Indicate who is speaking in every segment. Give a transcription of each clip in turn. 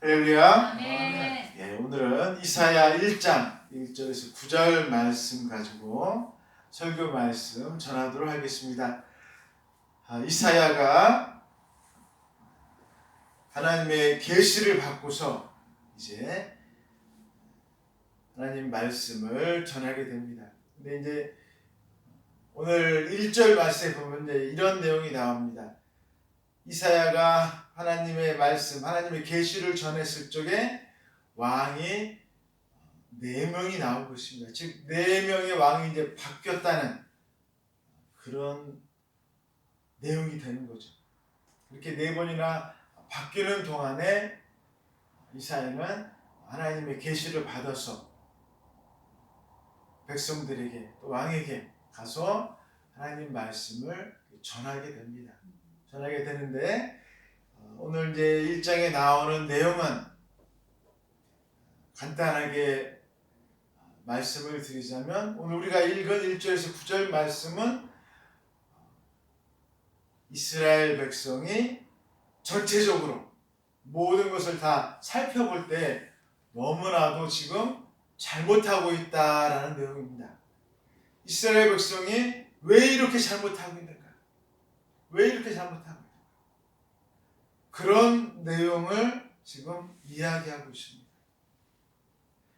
Speaker 1: 할렐루야.
Speaker 2: 아멘.
Speaker 1: 예, 오늘은 이사야 1장 1절에서 9절 말씀 가지고 설교 말씀 전하도록 하겠습니다. 이사야가 하나님의 계시를 받고서 이제 하나님 말씀을 전하게 됩니다. 근데 이제 오늘 1절 말씀에 보면 이제 이런 내용이 나옵니다. 이사야가 하나님의 말씀, 하나님의 계시를 전했을 적에 왕이 4명이 나온 것입니다. 즉 4명의 왕이 이제 바뀌었다는 그런 내용이 되는 거죠. 이렇게 4번이나 바뀌는 동안에 이사야는 하나님의 계시를 받아서 백성들에게 또 왕에게 가서 하나님 말씀을 전하게 됩니다. 전하게 되는데 오늘 이제 1장에 나오는 내용은 간단하게 말씀을 드리자면 오늘 우리가 읽은 1절에서 9절 말씀은 이스라엘 백성이 전체적으로 모든 것을 다 살펴볼 때 너무나도 지금 잘못하고 있다라는 내용입니다. 이스라엘 백성이 왜 이렇게 잘못하고 있는가? 왜 이렇게 잘못하고 있는가? 그런 내용을 지금 이야기하고 있습니다.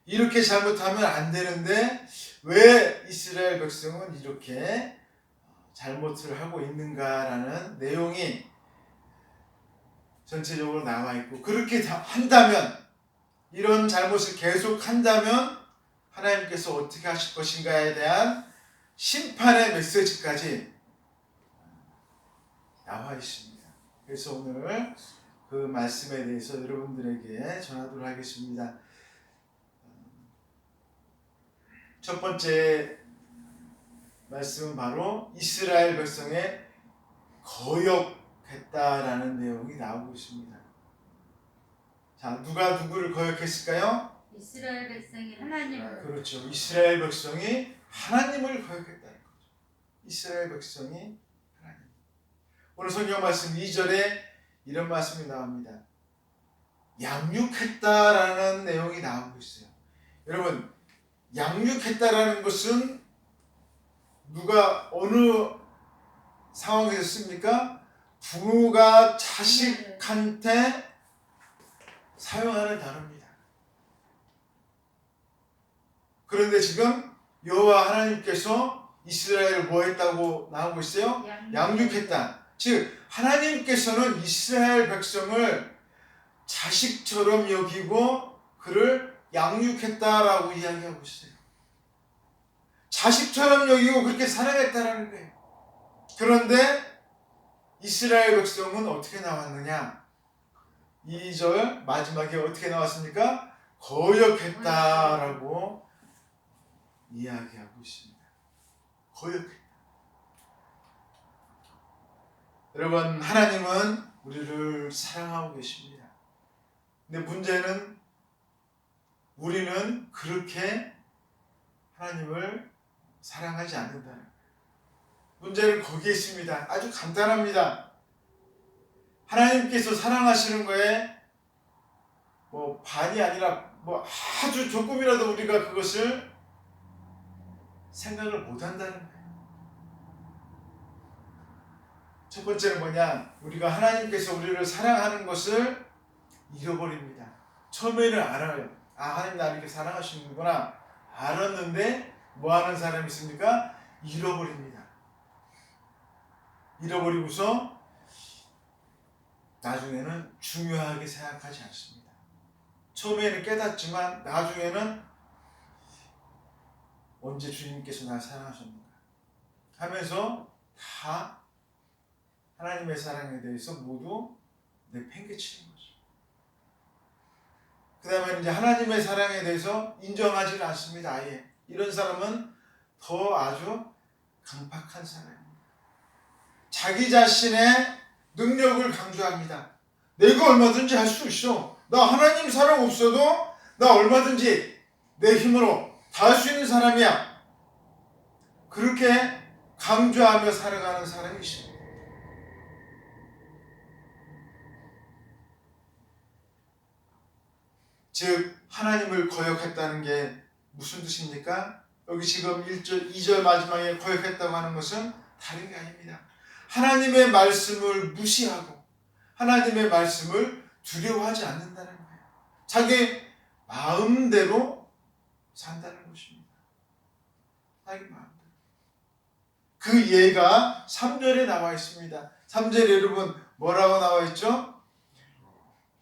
Speaker 1: 이렇게 잘못하면 안 되는데 왜 이스라엘 백성은 이렇게 잘못을 하고 있는가라는 내용이 전체적으로 나와 있고, 그렇게 한다면, 이런 잘못을 계속 한다면 하나님께서 어떻게 하실 것인가에 대한 심판의 메시지까지 나와 있습니다. 그래서 오늘 그 말씀에 대해서 여러분들에게 전하도록 하겠습니다. 첫 번째 말씀은 바로 이스라엘 백성의 거역했다라는 내용이 나오고 있습니다. 자, 누가 누구를 거역했을까요?
Speaker 2: 이스라엘 백성이 하나님을.
Speaker 1: 그렇죠. 이스라엘 백성이 하나님을 거역했다는 거죠. 이스라엘 백성이 하나님. 오늘 성경 말씀 2절에 이런 말씀이 나옵니다. 양육했다라는 내용이 나오고 있어요. 여러분, 양육했다라는 것은 누가 어느 상황에서 씁니까? 부모가 자식한테 사용하는 단어입니다. 그런데 지금 여호와 하나님께서 이스라엘을 뭐 했다고 나오고 있어요? 양육했다. 즉 하나님께서는 이스라엘 백성을 자식처럼 여기고 그를 양육했다라고 이야기하고 있어요. 자식처럼 여기고 그렇게 사랑했다라는 거예요. 그런데 이스라엘 백성은 어떻게 나왔느냐? 2절 마지막에 어떻게 나왔습니까? 거역했다라고 이야기하고 있습니다. 거역했다. 여러분, 하나님은 우리를 사랑하고 계십니다. 근데 문제는 우리는 그렇게 하나님을 사랑하지 않는다는 거예요. 문제는 거기에 있습니다. 아주 간단합니다. 하나님께서 사랑하시는 거에 반이 아니라 아주 조금이라도 우리가 그것을 생각을 못 한다는 거예요. 첫 번째는 뭐냐? 우리가 하나님께서 우리를 사랑하는 것을 잃어버립니다. 처음에는 알아요. 하나님 나를 이렇게 사랑하시는구나 알았는데 뭐 하는 사람이 있습니까? 잃어버립니다. 잃어버리고서 나중에는 중요하게 생각하지 않습니다. 처음에는 깨닫지만 나중에는 언제 주님께서 날 사랑하셨는가 하면서 다 하나님의 사랑에 대해서 모두 내팽개치는 거죠. 그 다음에 이제 하나님의 사랑에 대해서 인정하지는 않습니다. 아예. 이런 사람은 더 아주 강팍한 사람입니다. 자기 자신의 능력을 강조합니다. 내가 얼마든지 할 수 있어. 나 하나님 사랑 없어도 나 얼마든지 내 힘으로 다 할 수 있는 사람이야. 그렇게 강조하며 살아가는 사람이 있습니다. 즉 하나님을 거역했다는 게 무슨 뜻입니까? 여기 지금 1절, 2절 마지막에 거역했다고 하는 것은 다른 게 아닙니다. 하나님의 말씀을 무시하고 하나님의 말씀을 두려워하지 않는다는 거예요. 자기 마음대로 산다는 것입니다. 자기 마음대로. 그 예가 3절에 나와 있습니다. 3절에 여러분 뭐라고 나와 있죠?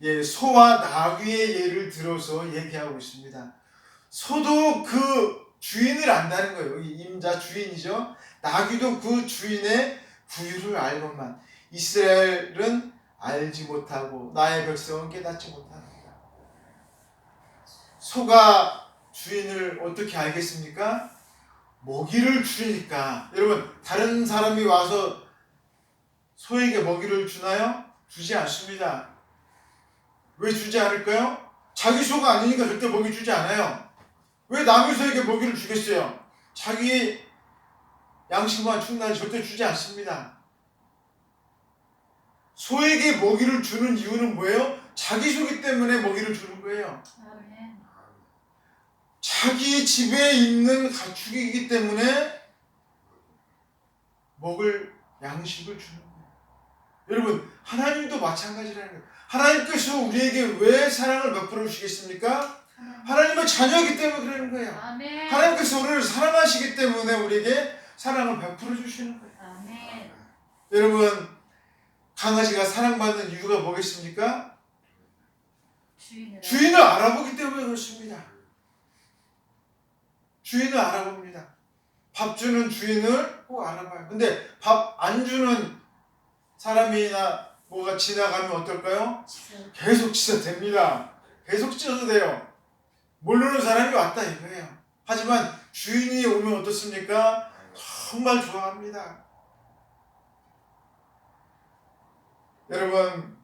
Speaker 1: 예, 소와 나귀의 예를 들어서 얘기하고 있습니다. 소도 그 주인을 안다는 거예요. 여기 임자 주인이죠. 나귀도 그 주인의 부유를 알건만 이스라엘은 알지 못하고 나의 백성은 깨닫지 못합니다. 소가 주인을 어떻게 알겠습니까? 먹이를 주니까. 여러분 다른 사람이 와서 소에게 먹이를 주나요? 주지 않습니다. 왜 주지 않을까요? 자기 소가 아니니까 절대 먹이 주지 않아요. 왜 남의 소에게 먹이를 주겠어요? 자기 양심만 충분하지 절대 주지 않습니다. 소에게 먹이를 주는 이유는 뭐예요? 자기 소기 때문에 먹이를 주는 거예요.
Speaker 2: 아멘.
Speaker 1: 자기 집에 있는 가축이기 때문에 먹을 양식을 주는 거예요. 여러분 하나님도 마찬가지라는 거예요. 하나님께서 우리에게 왜 사랑을 베풀어 주시겠습니까? 하나님의 자녀이기 때문에 그러는 거예요.
Speaker 2: 아멘.
Speaker 1: 하나님께서 우리를 사랑하시기 때문에 우리에게 사랑을 베풀어 주시는 거예요.
Speaker 2: 아멘.
Speaker 1: 여러분 강아지가 사랑받는 이유가 뭐겠습니까? 주인을 알아보기 때문에 그렇습니다. 주인을 알아봅니다. 밥 주는 주인을 꼭 알아봐요. 근데 밥 안 주는 사람이나 뭐가 지나가면 어떨까요? 계속 짖어댑니다. 계속 짖어도 돼요. 모르는 사람이 왔다 이거예요. 하지만 주인이 오면 어떻습니까? 정말 좋아합니다. 여러분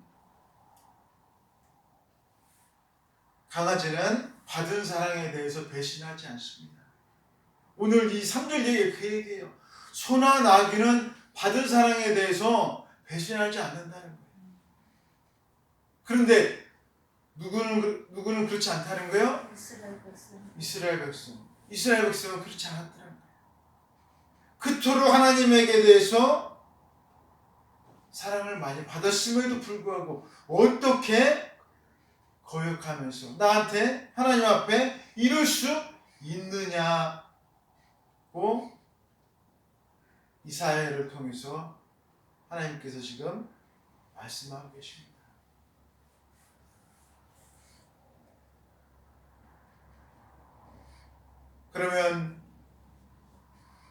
Speaker 1: 강아지는 받은 사랑에 대해서 배신하지 않습니다. 오늘 이 3절 얘기가 그 얘기예요. 소나 나귀는 받은 사랑에 대해서 배신하지 않는다는 거예요. 그런데 누구는 그렇지 않다는 거예요? 이스라엘 백성. 이스라엘 백성은 그렇지 않았다는 거예요. 그토록 하나님에게 대해서 사랑을 많이 받았음에도 불구하고 어떻게 거역하면서 나한테 하나님 앞에 이럴 수 있느냐고 이사야를 통해서 하나님께서 지금 말씀하고 계십니다. 그러면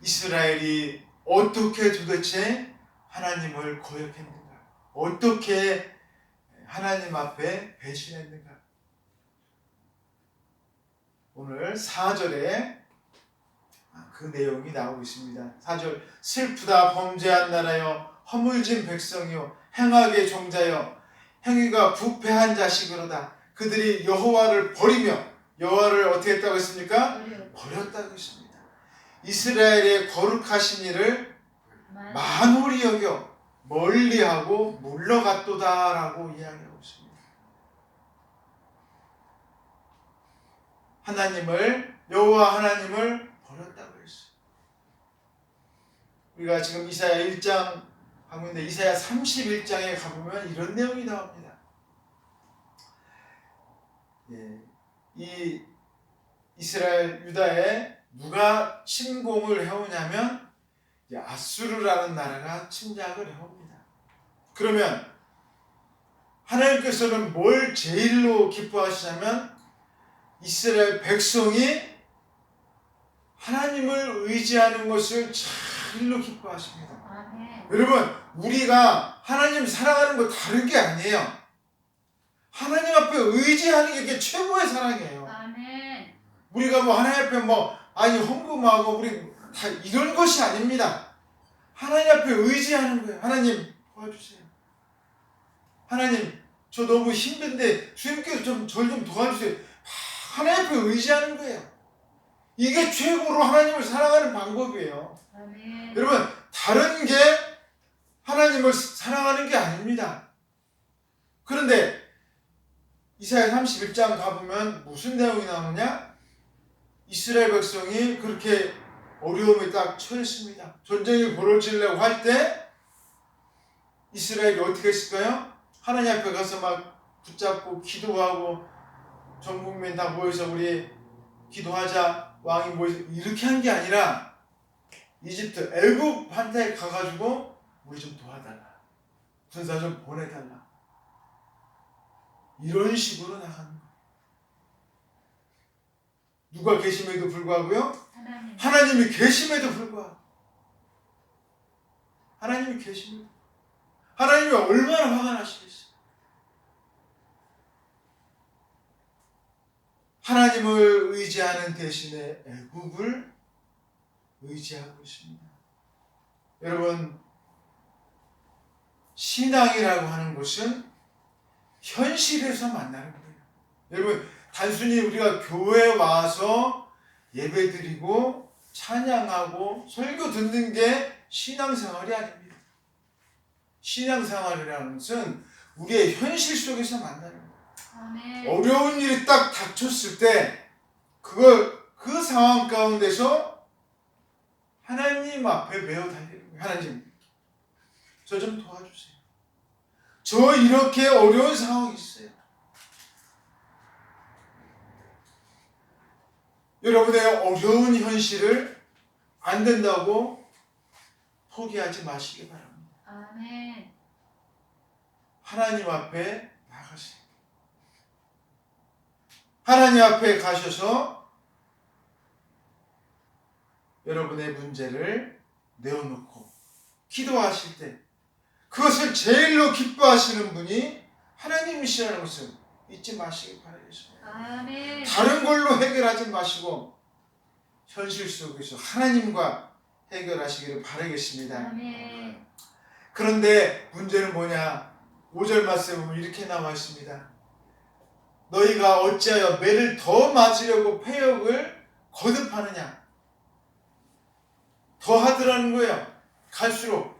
Speaker 1: 이스라엘이 어떻게 도대체 하나님을 거역했는가? 어떻게 하나님 앞에 배신했는가? 오늘 4절에 그 내용이 나오고 있습니다. 4절 슬프다 범죄한 나라여 허물진 백성이요 행악의 종자여 행위가 부패한 자식으로다. 그들이 여호와를 버리며 여호와를 어떻게 했다고 했습니까? 버렸다고 했습니다. 이스라엘의 거룩하신 이를 만홀히 여겨 멀리하고 물러갔도다라고 이야기하고 있습니다. 여호와 하나님을 버렸다고 했어요. 우리가 지금 이사야 1장 하고 있는데 이사야 31장에 가보면 이런 내용이 나옵니다. 이 이스라엘 유다에 누가 침공을 해오냐면 아수르라는 나라가 침략을 해옵니다. 그러면 하나님께서는 뭘 제일로 기뻐하시냐면 이스라엘 백성이 하나님을 의지하는 것을 제일로 기뻐하십니다.
Speaker 2: 아멘.
Speaker 1: 여러분 우리가 하나님 사랑하는 거 다른 게 아니에요. 하나님 앞에 의지하는 게 이게 최고의 사랑이에요.
Speaker 2: 아멘.
Speaker 1: 우리가 뭐 하나님 앞에 헌금하고 우리 다 이런 것이 아닙니다. 하나님 앞에 의지하는 거예요. 하나님 도와주세요. 하나님 저 너무 힘든데 주님께서 저를 좀 도와주세요. 하나님 앞에 의지하는 거예요. 이게 최고로 하나님을 사랑하는 방법이에요.
Speaker 2: 아멘.
Speaker 1: 여러분 다른 게 하나님을 사랑하는 게 아닙니다. 그런데 이사야 31장 가보면 무슨 내용이 나오느냐? 이스라엘 백성이 그렇게 어려움에 딱 처했습니다. 전쟁이 벌어지려고 할 때 이스라엘이 어떻게 했을까요? 하나님 앞에 가서 막 붙잡고 기도하고 전 국민 다 모여서 우리 기도하자, 왕이 모여서 이렇게 한 게 아니라 이집트 애굽한테 가가지고 우리 좀 도와달라, 군사 좀 보내달라, 이런 식으로 나가는 거예요. 누가 계심에도 불구하고요? 하나님이 계심에도 불구하고, 하나님이 계심에도, 하나님이 얼마나 화가 나시겠어요? 하나님을 의지하는 대신에 애굽을 의지하고 있습니다. 여러분, 신앙이라고 하는 것은 현실에서 만나는 거예요. 여러분, 단순히 우리가 교회에 와서 예배드리고 찬양하고 설교 듣는 게 신앙생활이 아닙니다. 신앙생활이라는 것은 우리의 현실 속에서 만나는 거예요.
Speaker 2: 아멘.
Speaker 1: 어려운 일이 딱 닥쳤을 때 그 상황 가운데서 하나님 앞에 매어 달리는 거예요. 하나님, 저 좀 도와주세요. 저 이렇게 어려운 상황이 있어요. 여러분의 어려운 현실을 안 된다고 포기하지 마시기 바랍니다.
Speaker 2: 아멘.
Speaker 1: 하나님 앞에 나가세요. 하나님 앞에 가셔서 여러분의 문제를 내어놓고 기도하실 때 그것을 제일로 기뻐하시는 분이 하나님이시라는 것을 잊지 마시기 바라겠습니다.
Speaker 2: 아멘.
Speaker 1: 다른 걸로 해결하지 마시고 현실 속에서 하나님과 해결하시기를 바라겠습니다.
Speaker 2: 아멘.
Speaker 1: 그런데 문제는 뭐냐? 5절 말씀에 보면 이렇게 나와 있습니다. 너희가 어찌하여 매를 더 맞으려고 패역을 거듭하느냐? 더 하더라는 거예요. 갈수록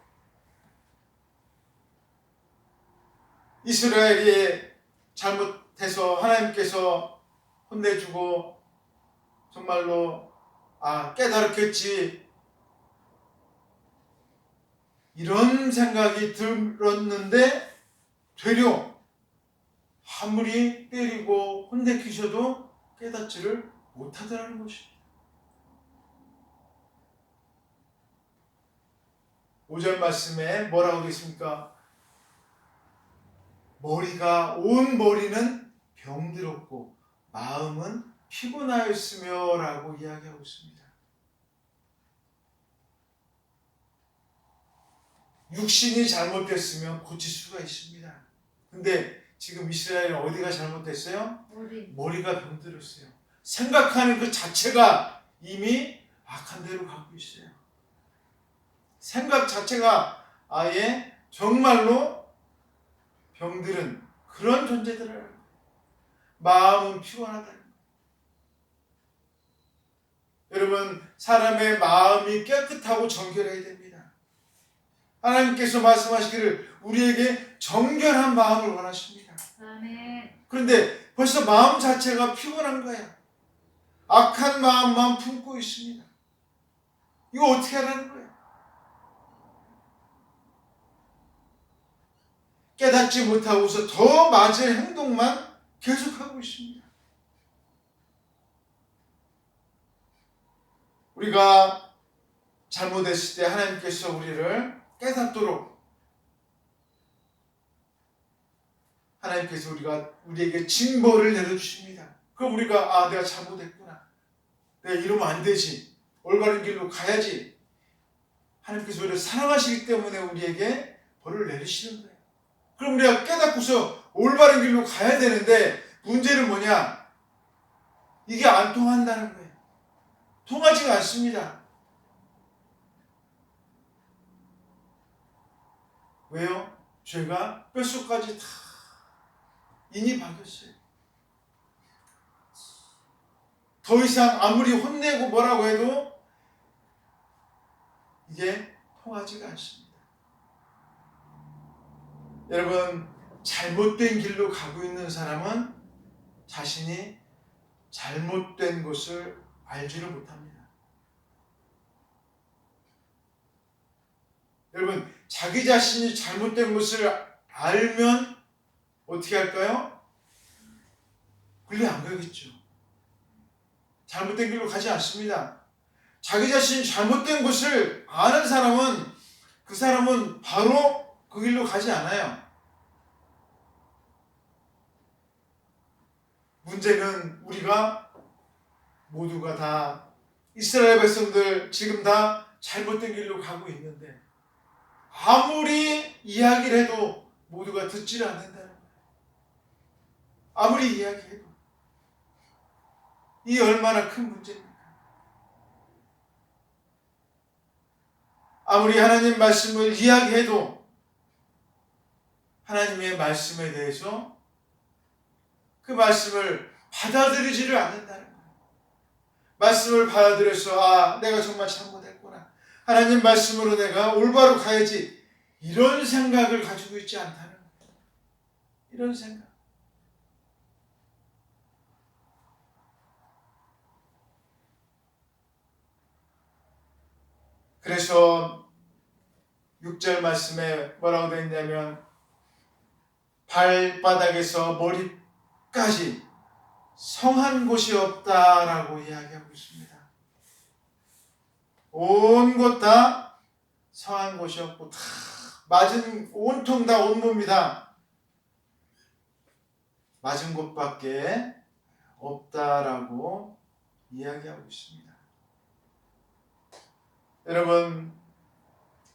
Speaker 1: 이스라엘이 잘못해서 하나님께서 혼내주고 정말로 깨달았겠지, 이런 생각이 들었는데 되려 아무리 때리고 혼내키셔도 깨닫지를 못하더라는 것입니다. 5절 말씀에 뭐라고 되어 있습니까? 온 머리는 병들었고 마음은 피곤하였으며 라고 이야기하고 있습니다. 육신이 잘못됐으면 고칠 수가 있습니다. 근데 지금 이스라엘은 어디가 잘못됐어요? 머리가 병들었어요. 생각하는 그 자체가 이미 악한 데로 가고 있어요. 생각 자체가 아예 정말로 병들은 그런 존재들을, 마음은 피곤하다는 거예요. 여러분, 사람의 마음이 깨끗하고 정결해야 됩니다. 하나님께서 말씀하시기를 우리에게 정결한 마음을 원하십니다.
Speaker 2: 아멘.
Speaker 1: 그런데 벌써 마음 자체가 피곤한 거야. 악한 마음만 품고 있습니다. 이거 어떻게 하라는 거예요? 깨닫지 못하고서 더 맞을 행동만 계속하고 있습니다. 우리가 잘못했을 때 하나님께서 우리를 깨닫도록 하나님께서 우리에게 징벌을 내려주십니다. 그럼 우리가 내가 잘못했구나, 내가 이러면 안 되지, 올바른 길로 가야지. 하나님께서 우리를 사랑하시기 때문에 우리에게 벌을 내리시는 거예요. 그럼 우리가 깨닫고서 올바른 길로 가야 되는데 문제는 뭐냐? 이게 안 통한다는 거예요. 통하지가 않습니다. 왜요? 죄가 뼛속까지 다 인이 박였어요. 더 이상 아무리 혼내고 뭐라고 해도 이게 통하지가 않습니다. 여러분, 잘못된 길로 가고 있는 사람은 자신이 잘못된 것을 알지를 못합니다. 여러분, 자기 자신이 잘못된 것을 알면 어떻게 할까요? 권리 안 가겠죠. 잘못된 길로 가지 않습니다. 자기 자신이 잘못된 것을 아는 사람은 그 사람은 바로 그 길로 가지 않아요. 문제는 우리가 모두가 다 이스라엘 백성들 지금 다 잘못된 길로 가고 있는데 아무리 이야기를 해도 모두가 듣지를 않는다는 거예요. 아무리 이야기해도. 이 얼마나 큰 문제입니까? 아무리 하나님 말씀을 이야기해도 하나님의 말씀에 대해서 그 말씀을 받아들이지를 않는다는 거예요. 말씀을 받아들여서 내가 정말 잘못했구나. 하나님 말씀으로 내가 올바로 가야지. 이런 생각을 가지고 있지 않다는 거예요. 이런 생각. 그래서 6절 말씀에 뭐라고 되어 있냐면 발바닥에서 머리까지 성한 곳이 없다라고 이야기하고 있습니다. 온 곳 다 성한 곳이 없고 다 맞은 온통 다 온몸이다. 맞은 곳밖에 없다라고 이야기하고 있습니다. 여러분,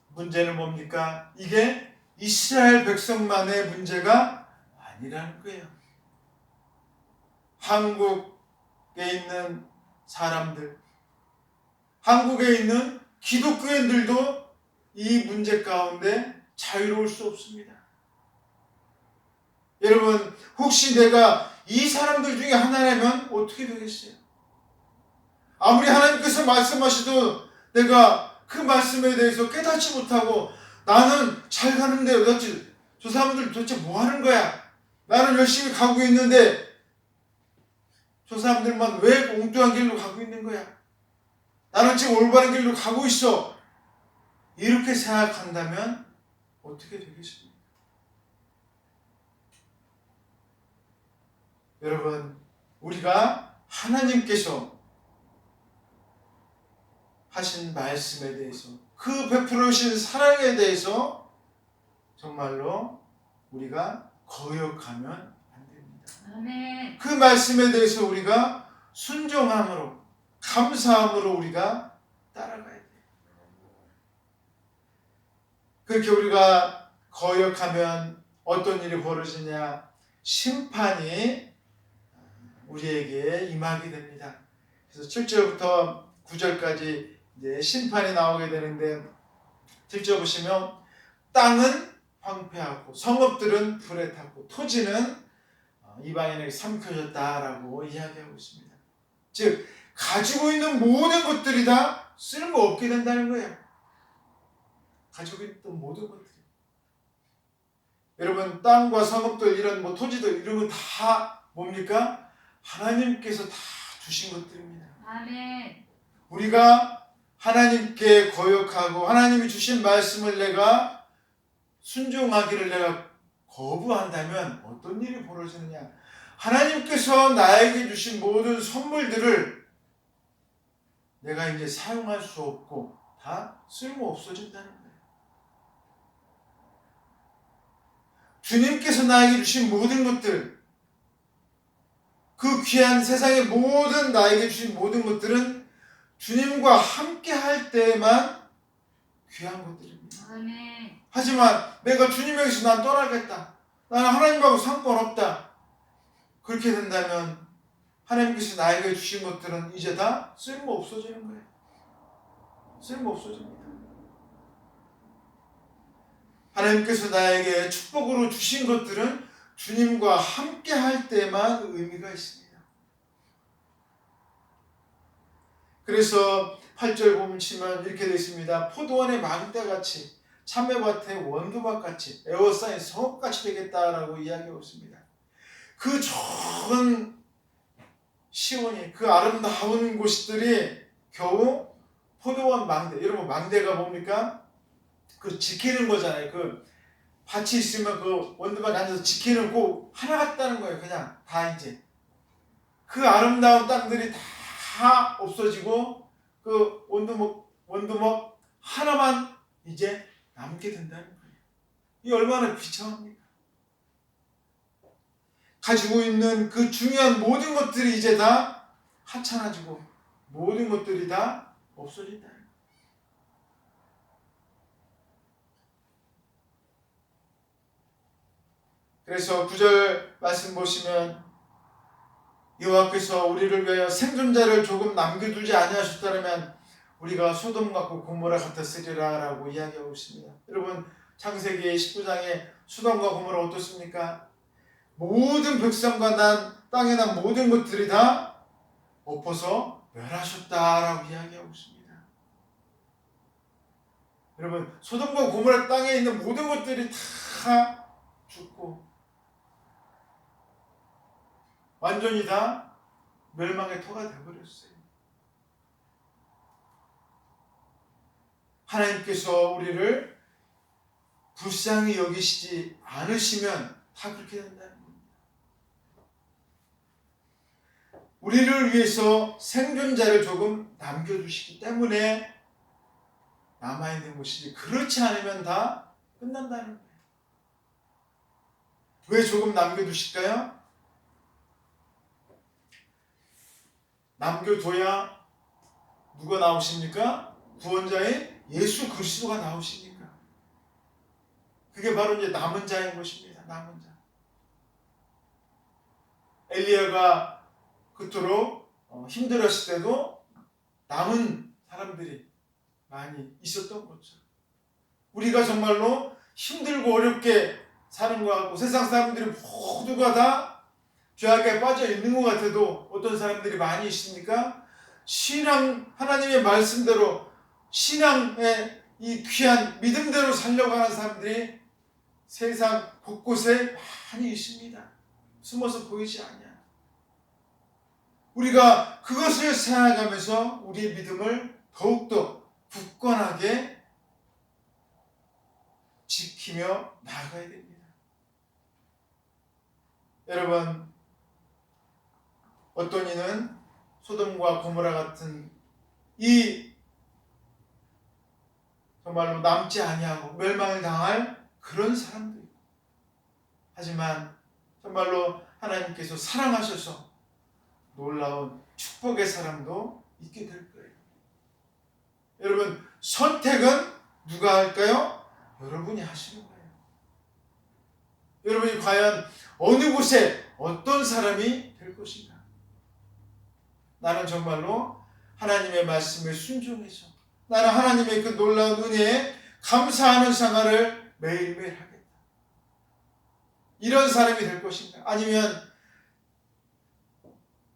Speaker 1: 문제는 뭡니까? 이게 이스라엘 백성만의 문제가 아니라는 거예요. 한국에 있는 사람들, 한국에 있는 기독교인들도 이 문제 가운데 자유로울 수 없습니다. 여러분, 혹시 내가 이 사람들 중에 하나라면 어떻게 되겠어요? 아무리 하나님께서 말씀하셔도 내가 그 말씀에 대해서 깨닫지 못하고 나는 잘 가는데 도대체 저 사람들 도대체 뭐 하는 거야? 나는 열심히 가고 있는데 저 사람들만 왜 엉뚱한 길로 가고 있는 거야? 나는 지금 올바른 길로 가고 있어. 이렇게 생각한다면 어떻게 되겠습니까? 여러분, 우리가 하나님께서 하신 말씀에 대해서 그 베풀어 주신 사랑에 대해서 정말로 우리가 거역하면 안 됩니다.
Speaker 2: 아멘.
Speaker 1: 그 말씀에 대해서 우리가 순종함으로 감사함으로 우리가 따라가야 돼요. 그렇게 우리가 거역하면 어떤 일이 벌어지냐? 심판이 우리에게 임하게 됩니다. 그래서 7절부터 9절까지 이제 심판이 나오게 되는데 7절 보시면 땅은 황폐하고 성읍들은 불에 탔고 토지는 이방인에게 삼켜졌다라고 이야기하고 있습니다. 즉 가지고 있는 모든 것들이 다 쓸모없게 된다는 거예요. 가지고 있던 모든 것들이. 여러분, 땅과 성읍들 이런 토지들 이런 거 다 뭡니까? 하나님께서 다 주신 것들입니다.
Speaker 2: 아멘.
Speaker 1: 우리가 하나님께 거역하고 하나님이 주신 말씀을 내가 순종하기를 내가 거부한다면 어떤 일이 벌어지느냐? 하나님께서 나에게 주신 모든 선물들을 내가 이제 사용할 수 없고 다 쓸모 없어진다는 거예요. 주님께서 나에게 주신 모든 것들, 그 귀한 세상의 모든 나에게 주신 모든 것들은 주님과 함께 할 때만 귀한 것들입니다.
Speaker 2: 아멘.
Speaker 1: 하지만 내가 주님에게서 난 떠나겠다. 나는 하나님하고 상관없다. 그렇게 된다면 하나님께서 나에게 주신 것들은 이제 다 쓸모 없어지는 거예요. 쓸모 없어집니다. 하나님께서 나에게 축복으로 주신 것들은 주님과 함께 할 때만 의미가 있습니다. 그래서 8절 보면 치면 이렇게 되어 있습니다. 포도원의 망대같이 참외밭의 원두막같이 에워싸인 성읍같이 되겠다라고 이야기하고 있습니다. 그 좋은 시온이 그 아름다운 곳들이 겨우 포도원 망대. 여러분 망대가 뭡니까? 그 지키는 거잖아요. 그 밭이 있으면 그 원두막에 앉아서 지키는 거 하나 같다는 거예요. 그냥 다 이제 그 아름다운 땅들이 다 없어지고 그 원두막 하나만 이제 남게 된다는 거예요. 이 얼마나 비참합니까? 가지고 있는 그 중요한 모든 것들이 이제 다 하찮아지고 모든 것들이 다 없어진다. 그래서 9절 말씀 보시면 여호와께서 우리를 위하여 생존자를 조금 남겨두지 아니하셨다면 우리가 소돔과 고모라 같았으리라 라고 이야기하고 있습니다. 여러분 창세기 19장에 소돔과 고모라 어떻습니까? 모든 백성과 난 땅에 난 모든 것들이 다 엎어서 멸하셨다라고 이야기하고 있습니다. 여러분 소돔과 고모라 땅에 있는 모든 것들이 다 죽고 완전히 다 멸망의 터가 되어버렸어요. 하나님께서 우리를 불쌍히 여기시지 않으시면 다 그렇게 된다는 겁니다. 우리를 위해서 생존자를 조금 남겨두시기 때문에 남아있는 것이지 그렇지 않으면 다 끝난다는 거예요. 왜 조금 남겨두실까요? 남겨둬야 누가 나오십니까? 구원자인 예수 그리스도가 나오십니까? 그게 바로 이제 남은 자인 것입니다. 남은 자. 엘리야가 그토록 힘들었을 때도 남은 사람들이 많이 있었던 거죠. 우리가 정말로 힘들고 어렵게 사는 것 같고 세상 사람들이 모두가 다 죄악에 빠져 있는 것 같아도 어떤 사람들이 많이 있습니까? 신앙, 하나님의 말씀대로 신앙의 이 귀한 믿음대로 살려고 하는 사람들이 세상 곳곳에 많이 있습니다. 숨어서 보이지 않냐. 우리가 그것을 생각하면서 우리의 믿음을 더욱더 굳건하게 지키며 나아가야 됩니다. 여러분 어떤 이는 소돔과 고모라 같은 이 정말로 남지 아니하고 멸망을 당할 그런 사람도 있고 하지만 정말로 하나님께서 사랑하셔서 놀라운 축복의 사람도 있게 될 거예요. 여러분 선택은 누가 할까요? 여러분이 하시는 거예요. 여러분이 과연 어느 곳에 어떤 사람이 될 것인가? 나는 정말로 하나님의 말씀에 순종해서 나는 하나님의 그 놀라운 은혜에 감사하는 생활을 매일매일 하겠다. 이런 사람이 될 것인가? 아니면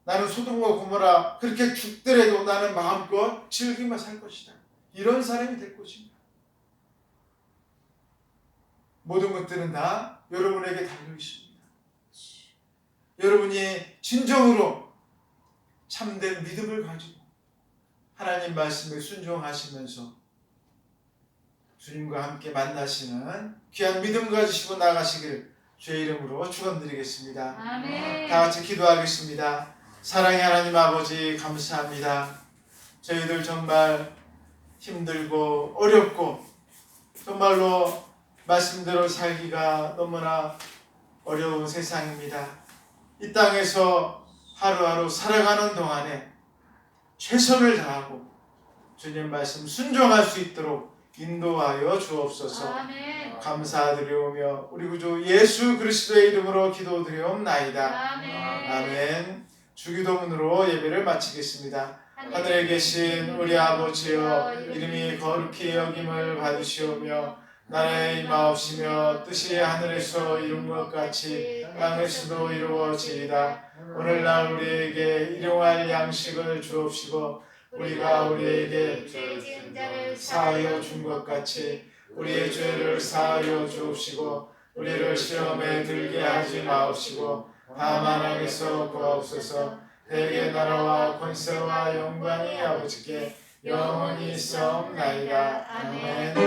Speaker 1: 나는 소돔과 고모라 그렇게 죽더라도 나는 마음껏 즐기며 살 것이다. 이런 사람이 될 것인가? 모든 것들은 다 여러분에게 달려 있습니다. 여러분이 진정으로 참된 믿음을 가지고 하나님 말씀에 순종하시면서 주님과 함께 만나시는 귀한 믿음 가지시고 나가시길 주의 이름으로 축원드리겠습니다.
Speaker 2: 아멘.
Speaker 1: 다 같이 기도하겠습니다. 사랑의 하나님 아버지 감사합니다. 저희들 정말 힘들고 어렵고 정말로 말씀대로 살기가 너무나 어려운 세상입니다. 이 땅에서 하루하루 살아가는 동안에 최선을 다하고 주님 말씀 순종할 수 있도록 인도하여 주옵소서.
Speaker 2: 아멘.
Speaker 1: 감사드리오며 우리 구주 예수 그리스도의 이름으로 기도드리옵나이다.
Speaker 2: 아멘.
Speaker 1: 아멘. 주기도문으로 예배를 마치겠습니다. 하늘에 계신 우리 아버지여 이름이 거룩히 여김을 받으시오며 나라의 임하옵시며 뜻이 하늘에서 이룬 것 같이 땅에서도 이루어지이다. 오늘날 우리에게 일용할 양식을 주옵시고 우리가 우리에게
Speaker 2: 죄 지은 자를
Speaker 1: 사하여 준 것 같이 우리의 죄를 사하여 주옵시고 우리를 시험에 들게 하지 마옵시고 다만 악에서 구하옵소서. 대개 나라와 권세와 영광이 아버지께 영원히 있사옵나이다. 아멘.